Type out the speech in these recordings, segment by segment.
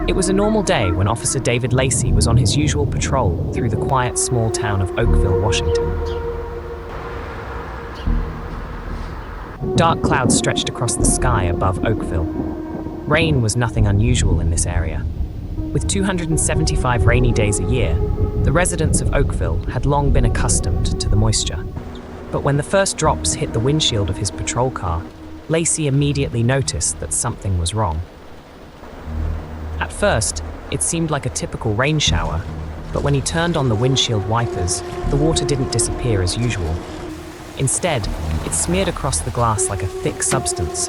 It was a normal day when Officer David Lacey was on his usual patrol through the quiet small town of Oakville, Washington. Dark clouds stretched across the sky above Oakville. Rain was nothing unusual in this area. With 275 rainy days a year, the residents of Oakville had long been accustomed to the moisture. But when the first drops hit the windshield of his patrol car, Lacey immediately noticed that something was wrong. At first, it seemed like a typical rain shower, but when he turned on the windshield wipers, the water didn't disappear as usual. Instead, it smeared across the glass like a thick substance,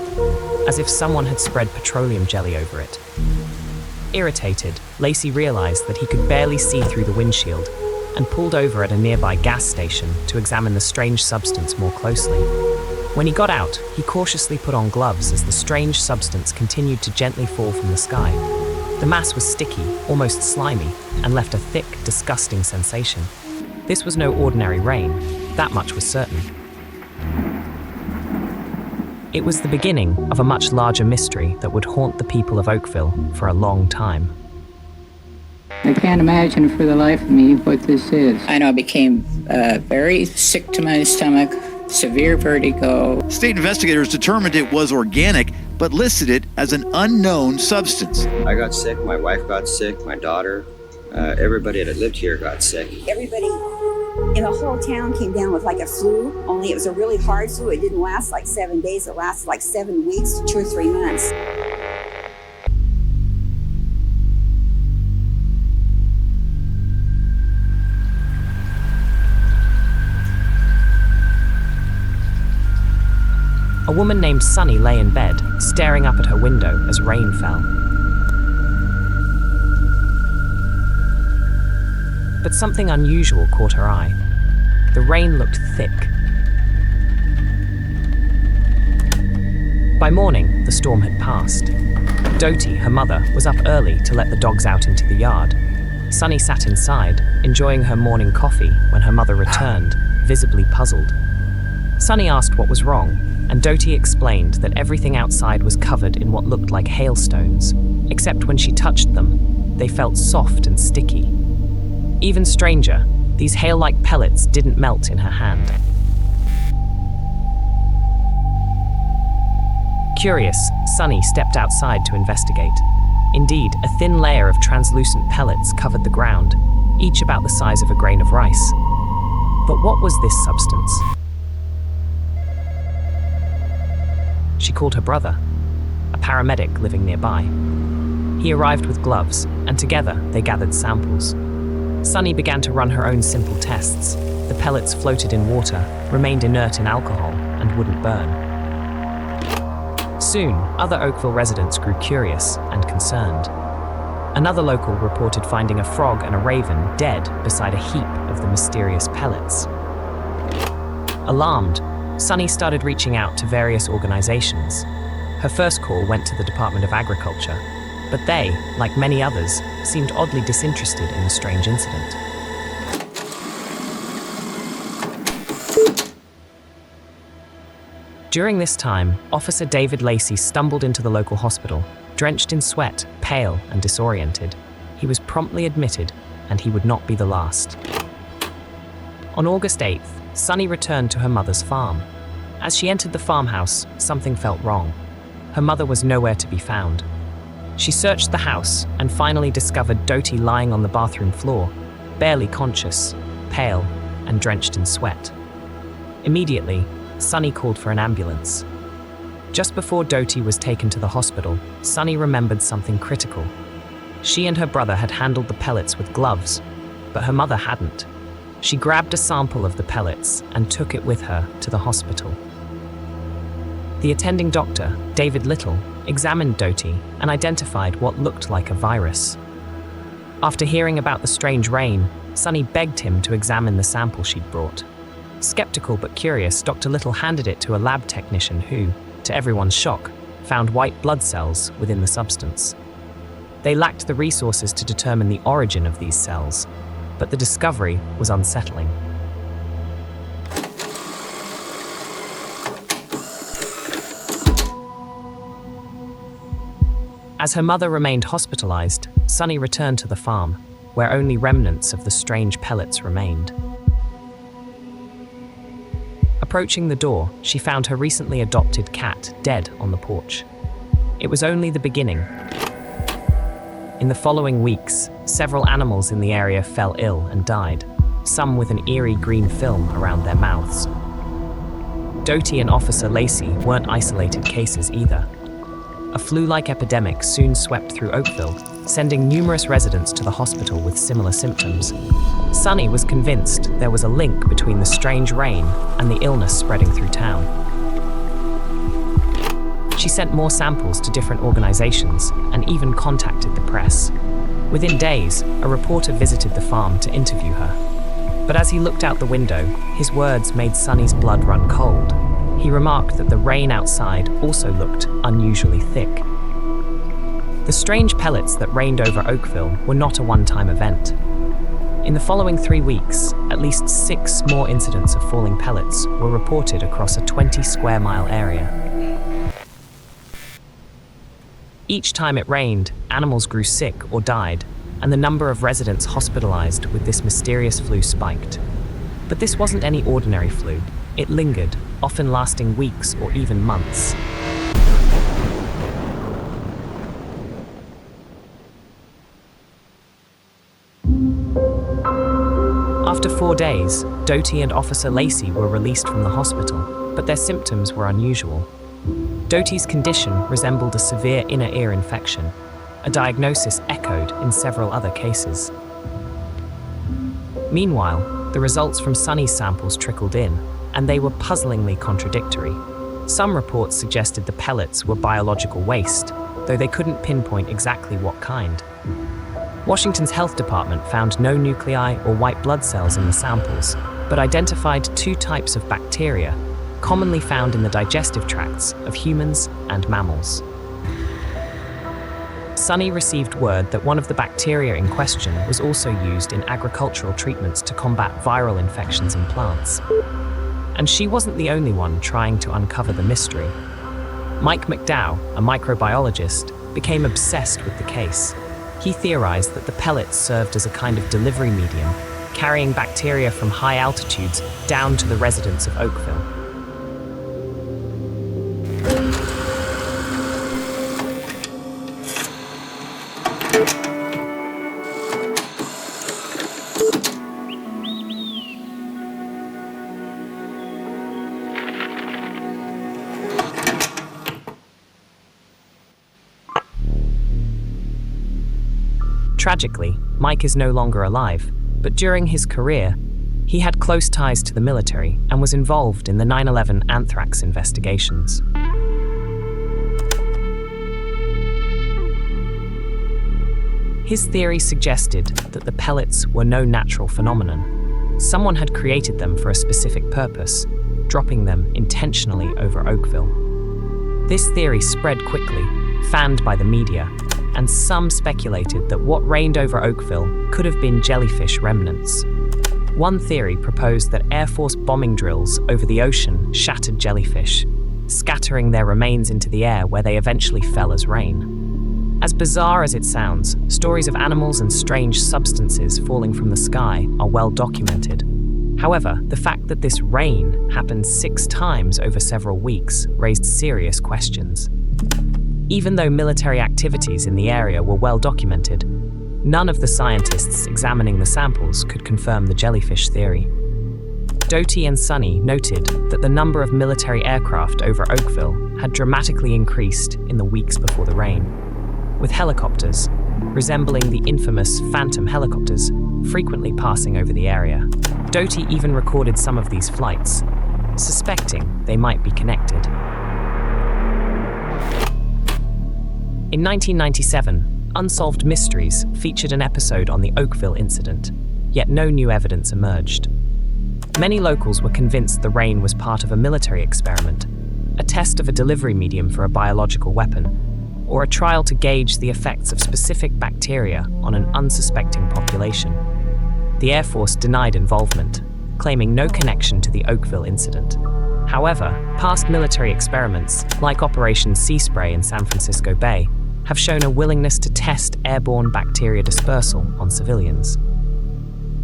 as if someone had spread petroleum jelly over it. Irritated, Lacey realized that he could barely see through the windshield and pulled over at a nearby gas station to examine the strange substance more closely. When he got out, he cautiously put on gloves as the strange substance continued to gently fall from the sky. The mass was sticky, almost slimy, and left a thick, disgusting sensation. This was no ordinary rain, that much was certain. It was the beginning of a much larger mystery that would haunt the people of Oakville for a long time. I can't imagine for the life of me what this is. I know I became very sick to my stomach, severe vertigo. State investigators determined it was organic, but listed it as an unknown substance. I got sick, my wife got sick, my daughter, everybody that lived here got sick. Everybody in the whole town came down with like a flu, only it was a really hard flu. It didn't last like 7 days, it lasted like 7 weeks to 2 or 3 months. A woman named Sunny lay in bed, staring up at her window as rain fell. But something unusual caught her eye. The rain looked thick. By morning, the storm had passed. Doty, her mother, was up early to let the dogs out into the yard. Sunny sat inside, enjoying her morning coffee when her mother returned, visibly puzzled. Sunny asked what was wrong, and Doty explained that everything outside was covered in what looked like hailstones, except when she touched them, they felt soft and sticky. Even stranger, these hail-like pellets didn't melt in her hand. Curious, Sunny stepped outside to investigate. Indeed, a thin layer of translucent pellets covered the ground, each about the size of a grain of rice. But what was this substance? She called her brother, a paramedic living nearby. He arrived with gloves, and together they gathered samples. Sunny began to run her own simple tests. The pellets floated in water, remained inert in alcohol, and wouldn't burn. Soon, other Oakville residents grew curious and concerned. Another local reported finding a frog and a raven dead beside a heap of the mysterious pellets. Alarmed, Sunny started reaching out to various organizations. Her first call went to the Department of Agriculture, but they, like many others, seemed oddly disinterested in the strange incident. During this time, Officer David Lacey stumbled into the local hospital, drenched in sweat, pale and disoriented. He was promptly admitted, and he would not be the last. On August 8th, Sunny returned to her mother's farm. As she entered the farmhouse, something felt wrong. Her mother was nowhere to be found. She searched the house and finally discovered Doty lying on the bathroom floor, barely conscious, pale, and drenched in sweat. Immediately, Sunny called for an ambulance. Just before Doty was taken to the hospital, Sunny remembered something critical. She and her brother had handled the pellets with gloves, but her mother hadn't. She grabbed a sample of the pellets and took it with her to the hospital. The attending doctor, David Little, examined Doty and identified what looked like a virus. After hearing about the strange rain, Sunny begged him to examine the sample she'd brought. Skeptical but curious, Dr. Little handed it to a lab technician who, to everyone's shock, found white blood cells within the substance. They lacked the resources to determine the origin of these cells, but the discovery was unsettling. As her mother remained hospitalized, Sunny returned to the farm, where only remnants of the strange pellets remained. Approaching the door, she found her recently adopted cat dead on the porch. It was only the beginning. In the following weeks, several animals in the area fell ill and died, some with an eerie green film around their mouths. Doty and Officer Lacey weren't isolated cases either. A flu-like epidemic soon swept through Oakville, sending numerous residents to the hospital with similar symptoms. Sunny was convinced there was a link between the strange rain and the illness spreading through town. She sent more samples to different organizations and even contacted the press. Within days, a reporter visited the farm to interview her. But as he looked out the window, his words made Sunny's blood run cold. He remarked that the rain outside also looked unusually thick. The strange pellets that rained over Oakville were not a one-time event. In the following 3 weeks, at least 6 more incidents of falling pellets were reported across a 20-square-mile area. Each time it rained, animals grew sick or died, and the number of residents hospitalized with this mysterious flu spiked. But this wasn't any ordinary flu. It lingered, often lasting weeks or even months. After 4 days, Doty and Officer Lacey were released from the hospital, but their symptoms were unusual. Doty's condition resembled a severe inner ear infection, a diagnosis echoed in several other cases. Meanwhile, the results from Sunny's samples trickled in, and they were puzzlingly contradictory. Some reports suggested the pellets were biological waste, though they couldn't pinpoint exactly what kind. Washington's health department found no nuclei or white blood cells in the samples, but identified 2 types of bacteria, commonly found in the digestive tracts of humans and mammals. Sunny received word that one of the bacteria in question was also used in agricultural treatments to combat viral infections in plants. And she wasn't the only one trying to uncover the mystery. Mike McDowell, a microbiologist, became obsessed with the case. He theorized that the pellets served as a kind of delivery medium, carrying bacteria from high altitudes down to the residents of Oakville. Tragically, Mike is no longer alive, but during his career, he had close ties to the military and was involved in the 9/11 anthrax investigations. His theory suggested that the pellets were no natural phenomenon. Someone had created them for a specific purpose, dropping them intentionally over Oakville. This theory spread quickly, fanned by the media, and some speculated that what rained over Oakville could have been jellyfish remnants. One theory proposed that Air Force bombing drills over the ocean shattered jellyfish, scattering their remains into the air where they eventually fell as rain. As bizarre as it sounds, stories of animals and strange substances falling from the sky are well documented. However, the fact that this rain happened 6 times over several weeks raised serious questions. Even though military activities in the area were well documented, none of the scientists examining the samples could confirm the jellyfish theory. Doty and Sunny noted that the number of military aircraft over Oakville had dramatically increased in the weeks before the rain, with helicopters, resembling the infamous Phantom helicopters, frequently passing over the area. Doty even recorded some of these flights, suspecting they might be connected. In 1997, Unsolved Mysteries featured an episode on the Oakville incident, yet no new evidence emerged. Many locals were convinced the rain was part of a military experiment, a test of a delivery medium for a biological weapon, or a trial to gauge the effects of specific bacteria on an unsuspecting population. The Air Force denied involvement, claiming no connection to the Oakville incident. However, past military experiments, like Operation Sea Spray in San Francisco Bay, have shown a willingness to test airborne bacteria dispersal on civilians.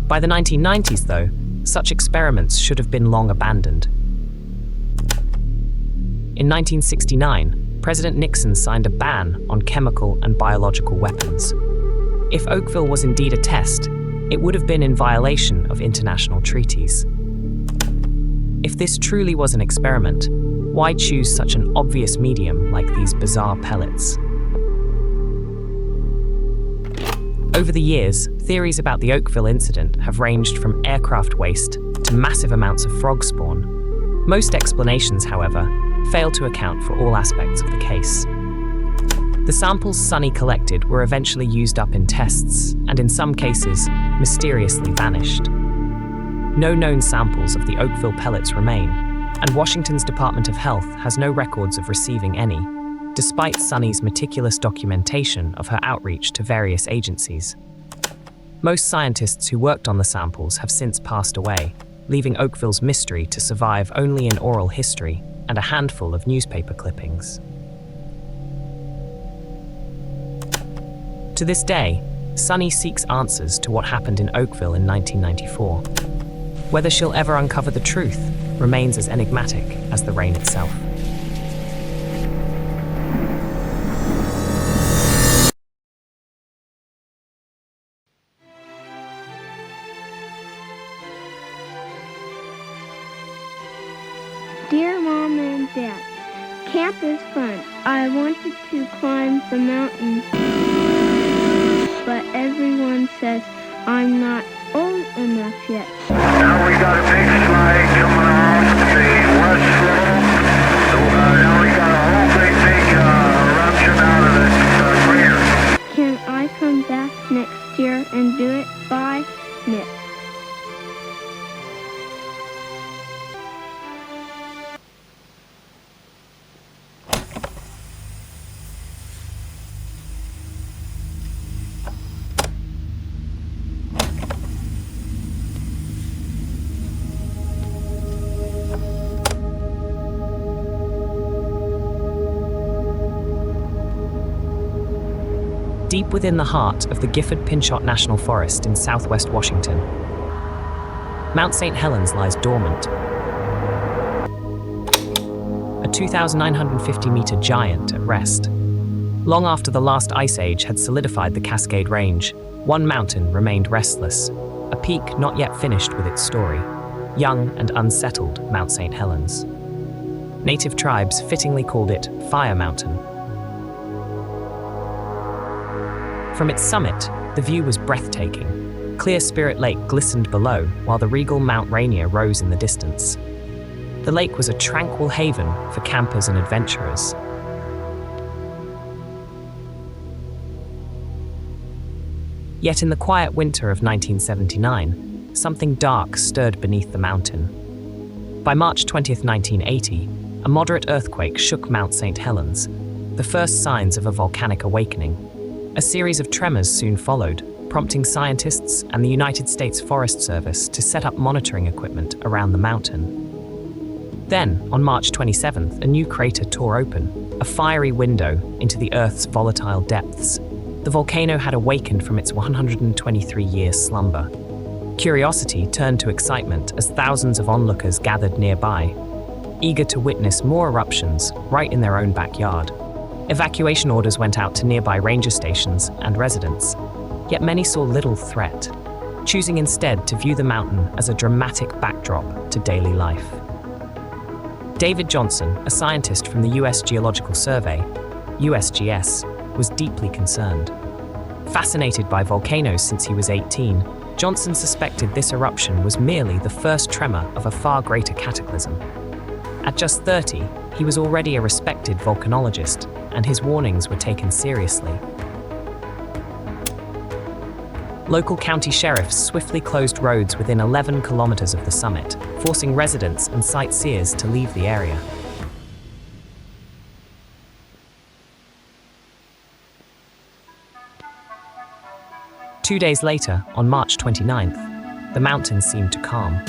By the 1990s, though, such experiments should have been long abandoned. In 1969, President Nixon signed a ban on chemical and biological weapons. If Oakville was indeed a test, it would have been in violation of international treaties. If this truly was an experiment, why choose such an obvious medium like these bizarre pellets? Over the years, theories about the Oakville incident have ranged from aircraft waste to massive amounts of frog spawn. Most explanations, however, fail to account for all aspects of the case. The samples Sonny collected were eventually used up in tests, and in some cases, mysteriously vanished. No known samples of the Oakville pellets remain, and Washington's Department of Health has no records of receiving any, despite Sonny's meticulous documentation of her outreach to various agencies. Most scientists who worked on the samples have since passed away, leaving Oakville's mystery to survive only in oral history and a handful of newspaper clippings. To this day, Sonny seeks answers to what happened in Oakville in 1994. Whether she'll ever uncover the truth remains as enigmatic as the rain itself. Dear Mom and Dad, camp is fun. I wanted to climb the mountain, but everyone says I'm not old enough yet. Now we got a big slide coming off the west road. Now we got a whole big eruption out of the crater. Can I come back next year and do it? Bye, Nick. Deep within the heart of the Gifford-Pinchot National Forest in southwest Washington, Mount St. Helens lies dormant. A 2,950-meter giant at rest. Long after the last ice age had solidified the Cascade Range, one mountain remained restless, a peak not yet finished with its story, young and unsettled Mount St. Helens. Native tribes fittingly called it Fire Mountain. From its summit, the view was breathtaking. Clear Spirit Lake glistened below, while the regal Mount Rainier rose in the distance. The lake was a tranquil haven for campers and adventurers. Yet in the quiet winter of 1979, something dark stirred beneath the mountain. By March 20th, 1980, a moderate earthquake shook Mount St. Helens, the first signs of a volcanic awakening. A series of tremors soon followed, prompting scientists and the United States Forest Service to set up monitoring equipment around the mountain. Then, on March 27th, a new crater tore open, a fiery window into the Earth's volatile depths. The volcano had awakened from its 123-year slumber. Curiosity turned to excitement as thousands of onlookers gathered nearby, eager to witness more eruptions right in their own backyard. Evacuation orders went out to nearby ranger stations and residents, yet many saw little threat, choosing instead to view the mountain as a dramatic backdrop to daily life. David Johnson, a scientist from the U.S. Geological Survey, USGS, was deeply concerned. Fascinated by volcanoes since he was 18, Johnson suspected this eruption was merely the first tremor of a far greater cataclysm. At just 30, he was already a respected volcanologist, and his warnings were taken seriously. Local county sheriffs swiftly closed roads within 11 kilometers of the summit, forcing residents and sightseers to leave the area. Two days later, on March 29th, the mountain seemed to calm.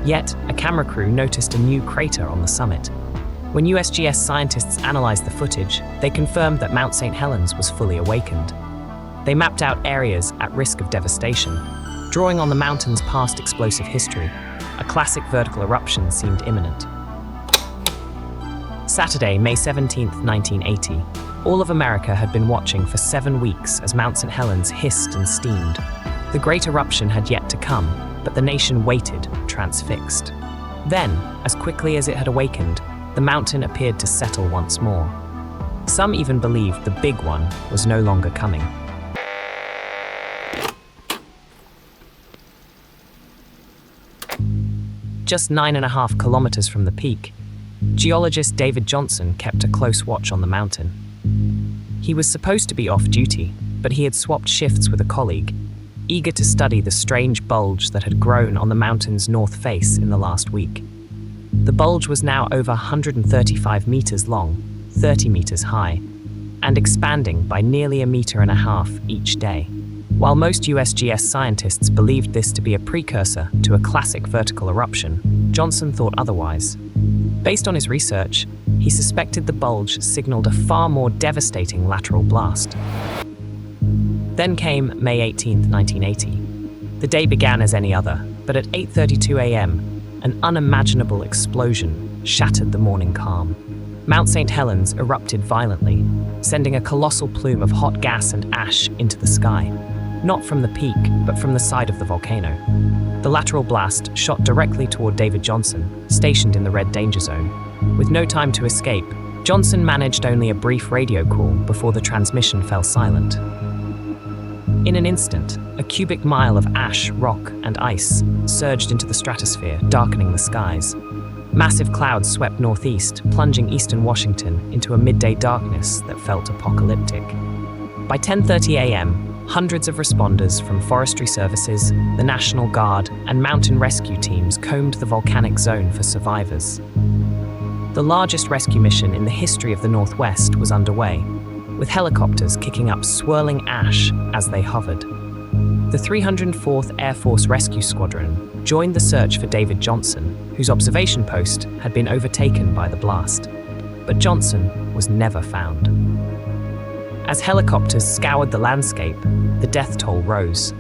Yet, a camera crew noticed a new crater on the summit. When USGS scientists analyzed the footage, they confirmed that Mount St. Helens was fully awakened. They mapped out areas at risk of devastation. Drawing on the mountain's past explosive history, a classic vertical eruption seemed imminent. Saturday, May 17, 1980. All of America had been watching for 7 weeks as Mount St. Helens hissed and steamed. The great eruption had yet to come, but the nation waited, transfixed. Then, as quickly as it had awakened, the mountain appeared to settle once more. Some even believed the big one was no longer coming. Just 9.5 kilometers from the peak, geologist David Johnson kept a close watch on the mountain. He was supposed to be off duty, but he had swapped shifts with a colleague, eager to study the strange bulge that had grown on the mountain's north face in the last week. The bulge was now over 135 meters long, 30 meters high, and expanding by nearly 1.5 meters each day. While most USGS scientists believed this to be a precursor to a classic vertical eruption, Johnson thought otherwise. Based on his research, he suspected the bulge signaled a far more devastating lateral blast. Then came May 18, 1980. The day began as any other, but at 8:32 a.m., an unimaginable explosion shattered the morning calm. Mount St. Helens erupted violently, sending a colossal plume of hot gas and ash into the sky, not from the peak, but from the side of the volcano. The lateral blast shot directly toward David Johnson, stationed in the red danger zone. With no time to escape, Johnson managed only a brief radio call before the transmission fell silent. In an instant, a cubic mile of ash, rock, and ice surged into the stratosphere, darkening the skies. Massive clouds swept northeast, plunging eastern Washington into a midday darkness that felt apocalyptic. By 10:30 a.m., hundreds of responders from forestry services, the National Guard, and mountain rescue teams combed the volcanic zone for survivors. The largest rescue mission in the history of the Northwest was underway, with helicopters kicking up swirling ash as they hovered. The 304th Air Force Rescue Squadron joined the search for David Johnson, whose observation post had been overtaken by the blast. But Johnson was never found. As helicopters scoured the landscape, the death toll rose.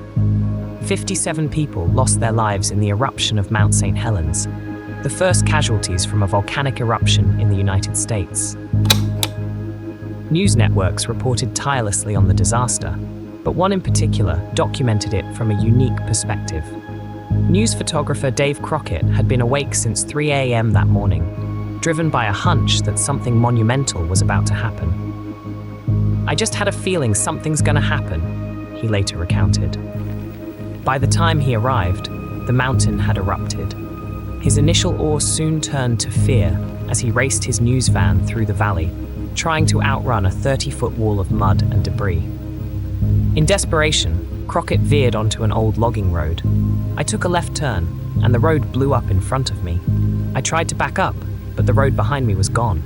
57 people lost their lives in the eruption of Mount St. Helens, the first casualties from a volcanic eruption in the United States. News networks reported tirelessly on the disaster, but one in particular documented it from a unique perspective. News photographer Dave Crockett had been awake since 3 a.m. that morning, driven by a hunch that something monumental was about to happen. "I just had a feeling something's gonna happen," he later recounted. By the time he arrived, the mountain had erupted. His initial awe soon turned to fear as he raced his news van through the valley, trying to outrun a 30-foot wall of mud and debris. In desperation, Crockett veered onto an old logging road. I took a left turn, and the road blew up in front of me. I tried to back up, but the road behind me was gone.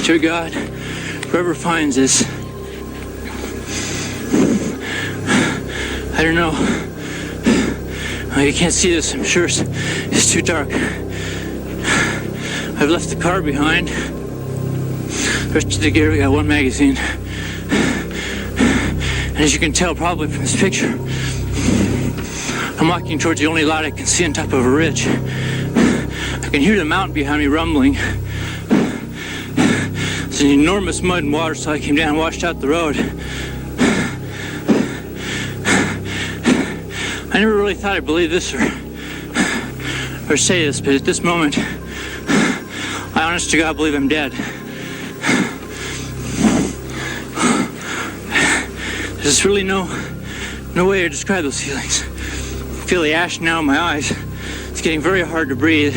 Dear God, whoever finds this, I don't know. You can't see this, I'm sure it's too dark. I've left the car behind. The rest of the gear, we got one magazine. And as you can tell probably from this picture, I'm walking towards the only light I can see on top of a ridge. I can hear the mountain behind me rumbling. It's an enormous mud and water slide came down and washed out the road. I never really thought I'd believe this or say this, but at this moment, I honest to God believe I'm dead. There's really no way to describe those feelings. I feel the ash now in my eyes. It's getting very hard to breathe.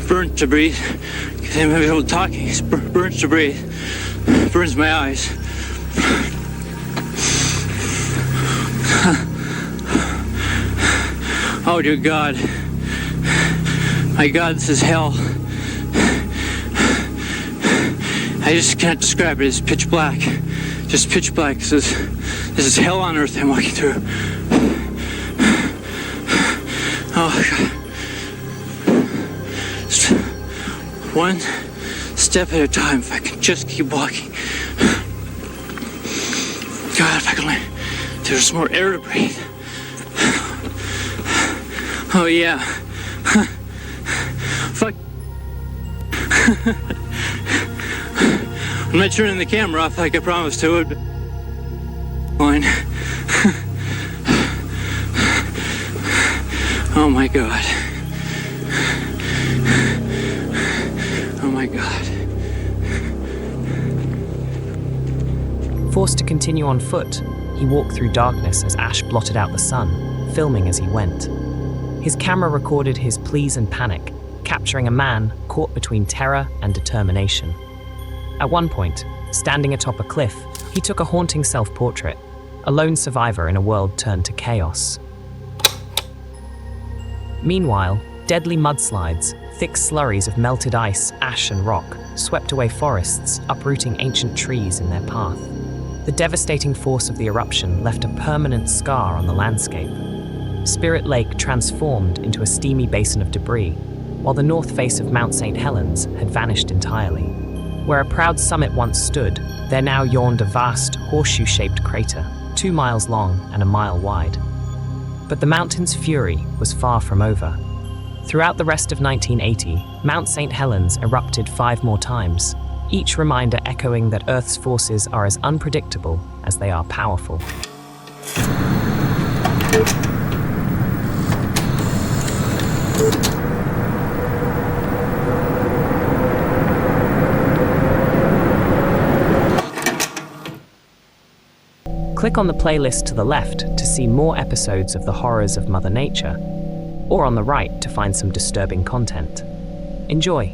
Burns to breathe. I'm having trouble talking. It burns to breathe. Burns my eyes. Oh dear God. My God, this is hell. I just can't describe it. It's pitch black. Just pitch black. This is hell on earth I'm walking through. Oh God. Just one step at a time, if I can just keep walking. God, if I can only, there's more air to breathe. Oh yeah. Fuck. I'm not turning the camera off like I promised to it, but fine. Oh my God. Oh my God. Forced to continue on foot, he walked through darkness as ash blotted out the sun, filming as he went. His camera recorded his pleas and panic, capturing a man caught between terror and determination. At one point, standing atop a cliff, he took a haunting self-portrait, a lone survivor in a world turned to chaos. Meanwhile, deadly mudslides, thick slurries of melted ice, ash and rock, swept away forests, uprooting ancient trees in their path. The devastating force of the eruption left a permanent scar on the landscape. Spirit Lake transformed into a steamy basin of debris, while the north face of Mount St. Helens had vanished entirely. Where a proud summit once stood, there now yawned a vast, horseshoe-shaped crater, 2 miles long and a mile wide. But the mountain's fury was far from over. Throughout the rest of 1980, Mount St. Helens erupted 5 more times, each reminder echoing that Earth's forces are as unpredictable as they are powerful. Click on the playlist to the left to see more episodes of the horrors of Mother Nature, or on the right to find some disturbing content. Enjoy!